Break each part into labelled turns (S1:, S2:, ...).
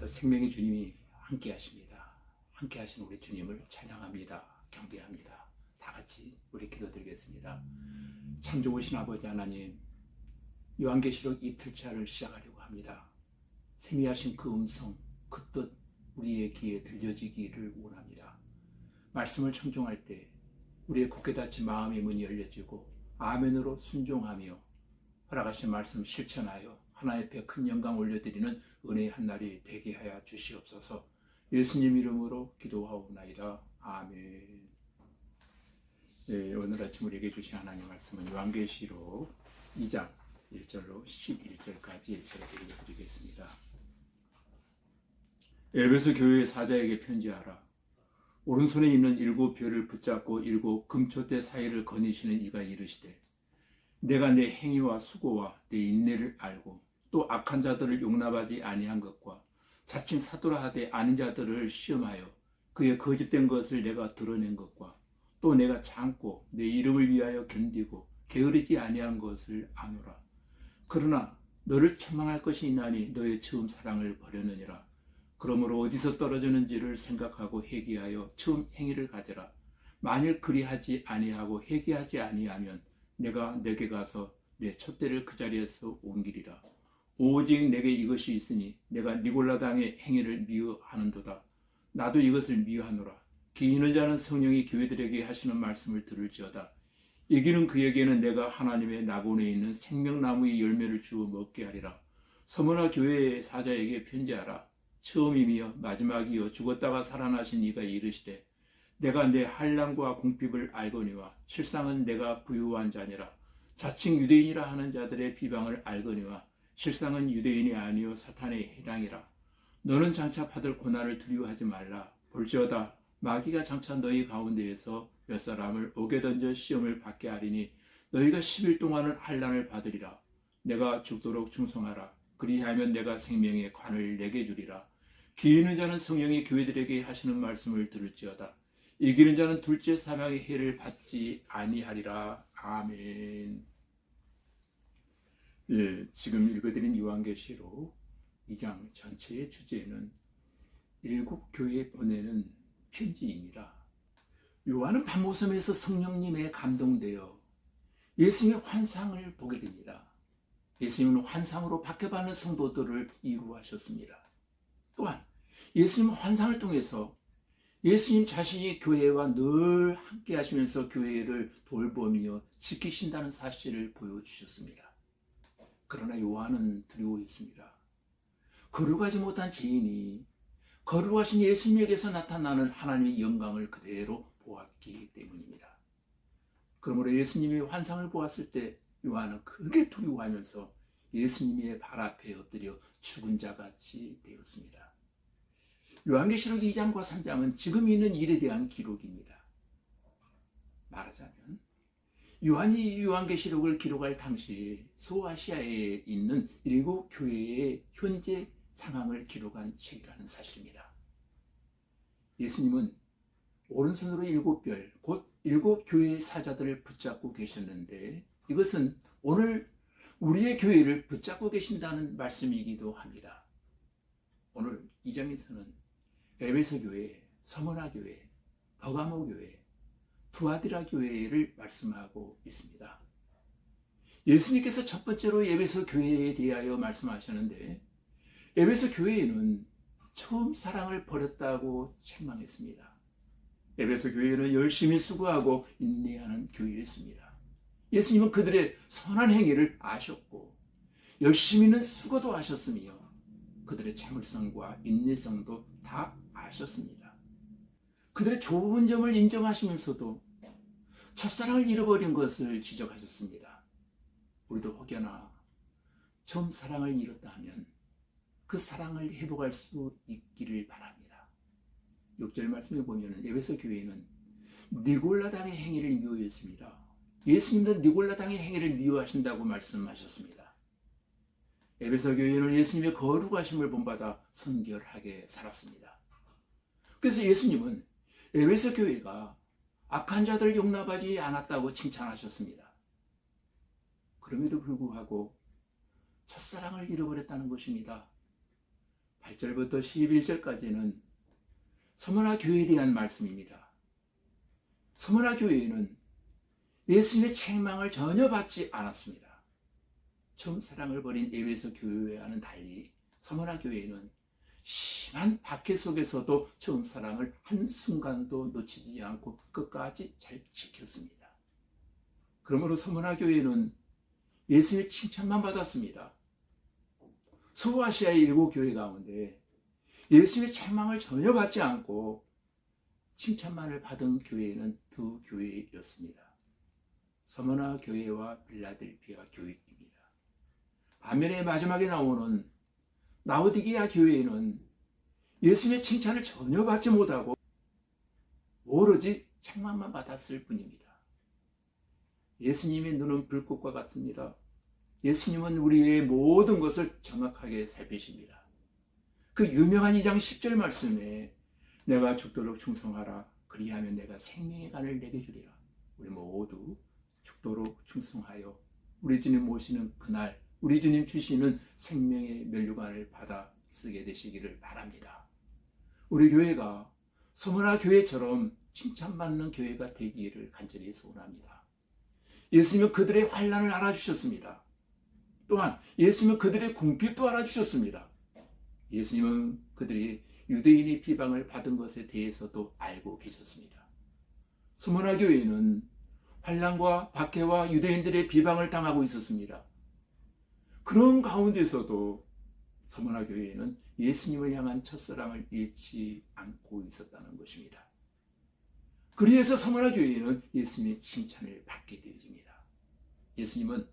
S1: 생명의 주님이 함께 하십니다. 함께 하신 우리 주님을 찬양합니다. 경배합니다. 다 같이 우리 기도드리겠습니다. 참 좋으신 아버지 하나님, 요한계시록 이틀차를 시작하려고 합니다. 세미하신 그 음성, 그 뜻 우리의 귀에 들려지기를 원합니다. 말씀을 청종할 때 우리의 굳게 닫힌 마음의 문이 열려지고 아멘으로 순종하며 허락하신 말씀 실천하여 하나님 앞에 큰 영광 올려드리는 은혜의 한 날이 되게 하여 주시옵소서. 예수님 이름으로 기도하옵나이다. 아멘. 네, 오늘 아침 우리에게 주신 하나님 말씀은 요한계시록 2장 1절로 11절까지 읽어드리겠습니다. 에베소 교회 사자에게 편지하라. 오른손에 있는 7별을 붙잡고 7 금초대 사이를 거니시는 이가 이르시되, 내가 내 행위와 수고와 내 인내를 알고 또 악한 자들을 용납하지 아니한 것과 자칭 사도라 하되 아닌 자들을 시험하여 그의 거짓된 것을 내가 드러낸 것과 또 내가 참고 내 이름을 위하여 견디고 게으르지 아니한 것을 아노라. 그러나 너를 책망할 것이 있나니 너의 처음 사랑을 버렸느니라. 그러므로 어디서 떨어졌는지를 생각하고 회개하여 처음 행위를 가져라. 만일 그리하지 아니하고 회개하지 아니하면 내가 내게 가서 내 촛대를 그 자리에서 옮기리라. 오직 내게 이것이 있으니 내가 니골라당의 행위를 미워하는도다. 나도 이것을 미워하노라. 기이는 자는 성령이 교회들에게 하시는 말씀을 들을지어다. 이기는 그에게는 내가 하나님의 낙원에 있는 생명나무의 열매를 주어 먹게 하리라. 서머나 교회의 사자에게 편지하라. 처음이며 마지막이요 죽었다가 살아나신 이가 이르시되, 내가 내 한량과 궁핍을 알거니와 실상은 내가 부유한 자니라. 자칭 유대인이라 하는 자들의 비방을 알거니와 실상은 유대인이 아니요 사탄의 해당이라. 너는 장차 받을 고난을 두려워하지 말라. 볼지어다 마귀가 장차 너희 가운데에서 몇 사람을 옥에 던져 시험을 받게 하리니 너희가 10일 동안은 환난을 받으리라. 내가 죽도록 충성하라. 그리하면 내가 생명의 관을 내게 주리라. 기이는 자는 성령이 교회들에게 하시는 말씀을 들을지어다. 이기는 자는 둘째 사망의 해를 받지 아니하리라. 아멘. 예, 지금 읽어드린 요한계시록 2장 전체의 주제는 7 교회에 보내는 편지입니다. 요한은 밤모섬에서 성령님에 감동되어 예수님의 환상을 보게 됩니다. 예수님은 환상으로 박해받는 성도들을 이루하셨습니다. 또한 예수님은 환상을 통해서 예수님 자신이 교회와 늘 함께 하시면서 교회를 돌보며 지키신다는 사실을 보여주셨습니다. 그러나 요한은 두려워했습니다. 거룩하지 못한 죄인이 거룩하신 예수님에게서 나타나는 하나님의 영광을 그대로 보았기 때문입니다. 그러므로 예수님이 환상을 보았을 때 요한은 크게 두려워하면서 예수님의 발 앞에 엎드려 죽은 자같이 되었습니다. 요한계시록 2장과 3장은 지금 있는 일에 대한 기록입니다. 말하자면 요한이 요한계시록을 기록할 당시 소아시아에 있는 7 교회의 현재 상황을 기록한 책이라는 사실입니다. 예수님은 오른손으로 7별, 곧 7 교회의 사자들을 붙잡고 계셨는데 이것은 오늘 우리의 교회를 붙잡고 계신다는 말씀이기도 합니다. 오늘 2장에서는 에베소 교회, 서머나 교회, 버가모 교회, 두아디라 교회를 말씀하고 있습니다. 예수님께서 첫 번째로 에베소 교회에 대하여 말씀하셨는데 에베소 교회에는 처음 사랑을 버렸다고 책망했습니다. 에베소 교회는 열심히 수고하고 인내하는 교회였습니다. 예수님은 그들의 선한 행위를 아셨고 열심히는 수고도 하셨으며 그들의 참을성과 인내성도 다 아셨습니다. 그들의 좋은 점을 인정하시면서도 첫사랑을 잃어버린 것을 지적하셨습니다. 우리도 혹여나 처음 사랑을 잃었다 하면 그 사랑을 회복할 수 있기를 바랍니다. 6절 말씀에 보면 에베소 교회는 니골라당의 행위를 미워했습니다. 예수님도 니골라당의 행위를 미워하신다고 말씀하셨습니다. 에베소 교회는 예수님의 거룩하심을 본받아 성결하게 살았습니다. 그래서 예수님은 에베소 교회가 악한 자들을 용납하지 않았다고 칭찬하셨습니다. 그럼에도 불구하고 첫사랑을 잃어버렸다는 것입니다. 8절부터 11절까지는 서머나 교회에 대한 말씀입니다. 서머나 교회는 예수님의 책망을 전혀 받지 않았습니다. 처음 사랑을 버린 에베소 교회와는 달리 서머나 교회는 심한 박해 속에서도 처음 사랑을 한순간도 놓치지 않고 끝까지 잘 지켰습니다. 그러므로 서머나 교회는 예수님의 칭찬만 받았습니다. 소아시아의 7교회 가운데 예수님의 책망을 전혀 받지 않고 칭찬만을 받은 교회는 2교회였습니다. 서머나 교회와 빌라델피아 교회입니다. 반면에 마지막에 나오는 라오디게아 교회는 예수님의 칭찬을 전혀 받지 못하고 오로지 책망만 받았을 뿐입니다. 예수님의 눈은 불꽃과 같습니다. 예수님은 우리의 모든 것을 정확하게 살피십니다. 그 유명한 2장 10절 말씀에 내가 죽도록 충성하라. 그리하면 내가 생명의 간을 내게 주리라. 우리 모두 죽도록 충성하여 우리 주님 모시는 그날 우리 주님 주시는 생명의 면류관을 받아 쓰게 되시기를 바랍니다. 우리 교회가 서머나 교회처럼 칭찬받는 교회가 되기를 간절히 소원합니다. 예수님은 그들의 환난을 알아주셨습니다. 또한 예수님은 그들의 궁핍도 알아주셨습니다. 예수님은 그들이 유대인의 비방을 받은 것에 대해서도 알고 계셨습니다. 서머나 교회는 환난과 박해와 유대인들의 비방을 당하고 있었습니다. 그런 가운데서도 서머나 교회는 예수님을 향한 첫사랑을 잃지 않고 있었다는 것입니다. 그래서 서머나 교회는 예수님의 칭찬을 받게 되어집니다. 예수님은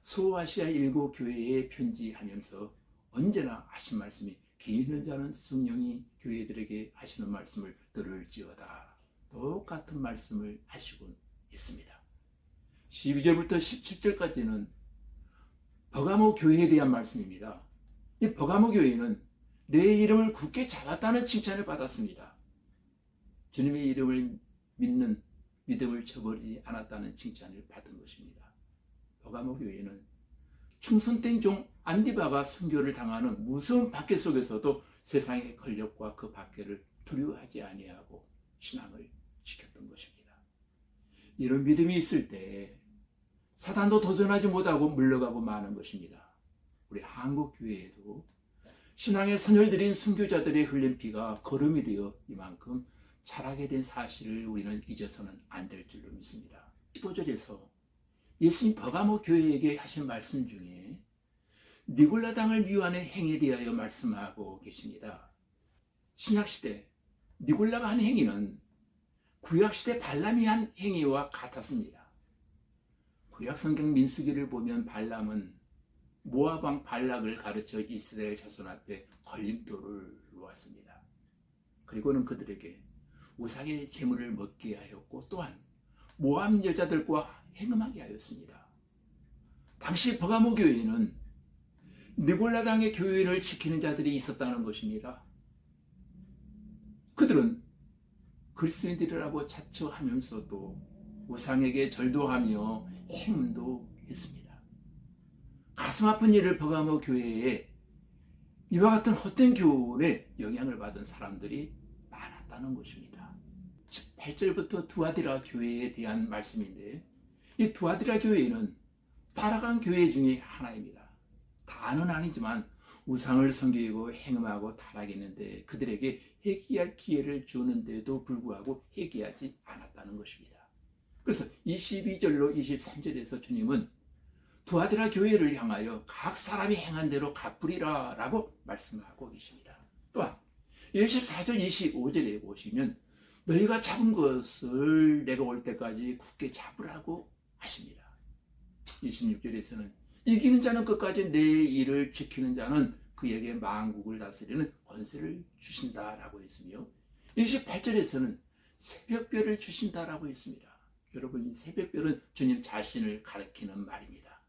S1: 소아시아 7교회에 편지하면서 언제나 하신 말씀이 귀 있는 자는 성령이 교회들에게 하시는 말씀을 들을지어다. 똑같은 말씀을 하시곤 했습니다. 12절부터 17절까지는 버가모 교회에 대한 말씀입니다. 이 버가모 교회는 내 이름을 굳게 잡았다는 칭찬을 받았습니다. 주님의 이름을 믿는 믿음을 저버리지 않았다는 칭찬을 받은 것입니다. 버가모 교회는 충성된 종 안디바가 순교를 당하는 무서운 박해 속에서도 세상의 권력과 그 박해를 두려워하지 아니하고 신앙을 지켰던 것입니다. 이런 믿음이 있을 때 사단도 도전하지 못하고 물러가고 마는 것입니다. 우리 한국 교회에도 신앙의 선열들인 순교자들의 흘린 피가 거름이 되어 이만큼 자라게 된 사실을 우리는 잊어서는 안 될 줄로 믿습니다. 15절에서 예수님 버가모 교회에게 하신 말씀 중에 니골라당을 미워하는 행위에 대하여 말씀하고 계십니다. 신약시대 니골라가 한 행위는 구약시대 발람이 한 행위와 같았습니다. 구약성경 민수기를 보면 발람은 모압왕 발락을 가르쳐 이스라엘 자손 앞에 걸림돌을 놓았습니다. 그리고는 그들에게 우상의 제물을 먹게 하였고 또한 모압 여자들과 행음하게 하였습니다. 당시 버가모 교회는 니골라당의 교회를 지키는 자들이 있었다는 것입니다. 그들은 그리스도인들이라고 자처하면서도 우상에게 절도하며 행음도 했습니다. 가슴 아픈 일을 버가모 교회에 이와 같은 헛된 교훈에 영향을 받은 사람들이 많았다는 것입니다. 18절부터 두아디라 교회에 대한 말씀인데 이 두아디라 교회는 타락한 교회 중에 하나입니다. 다는 아니지만 우상을 섬기고 행음하고 타락했는데 그들에게 회개할 기회를 주는데도 불구하고 회개하지 않았다는 것입니다. 그래서 22절로 23절에서 주님은 두아디라 교회를 향하여 각 사람이 행한 대로 갚으리라 라고 말씀하고 계십니다. 또한 24절 25절에 보시면 너희가 잡은 것을 내가 올 때까지 굳게 잡으라고 하십니다. 26절에서는 이기는 자는 끝까지 내 일을 지키는 자는 그에게 만국을 다스리는 권세를 주신다라고 했으며 28절에서는 새벽별을 주신다라고 했습니다. 여러분, 이 새벽별은 주님 자신을 가리키는 말입니다.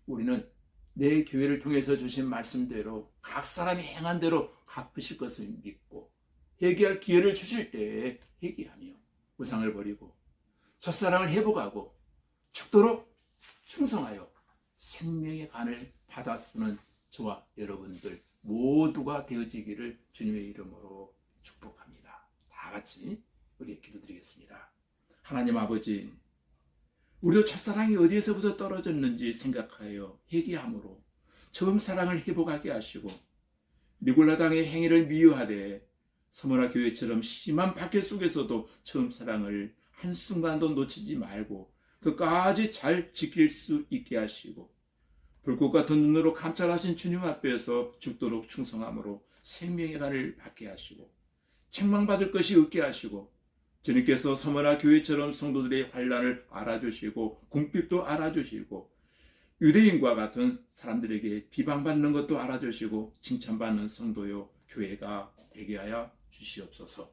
S1: 우리는 내 교회를 통해서 주신 말씀대로 각 사람이 행한 대로 갚으실 것을 믿고 회개할 기회를 주실 때에 회개하며 우상을 버리고 첫사랑을 회복하고 죽도록 충성하여 생명의 간을 받아 쓰는 저와 여러분들 모두가 되어지기를 주님의 이름으로 축복합니다. 다 같이 우리 기도드리겠습니다. 하나님 아버지, 우리도 첫사랑이 어디에서부터 떨어졌는지 생각하여 회개함으로 처음 사랑을 회복하게 하시고 니골라당의 행위를 미워하되 서머나 교회처럼 심한 박해 속에서도 처음 사랑을 한순간도 놓치지 말고 끝까지 잘 지킬 수 있게 하시고 불꽃 같은 눈으로 감찰하신 주님 앞에서 죽도록 충성함으로 생명의 간을 받게 하시고 책망받을 것이 없게 하시고 주님께서 서머나 교회처럼 성도들의 환난을 알아주시고 궁핍도 알아주시고 유대인과 같은 사람들에게 비방받는 것도 알아주시고 칭찬받는 성도요 교회가 되게 하여 주시옵소서.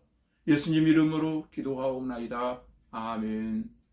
S1: 예수님 이름으로 기도하옵나이다. 아멘.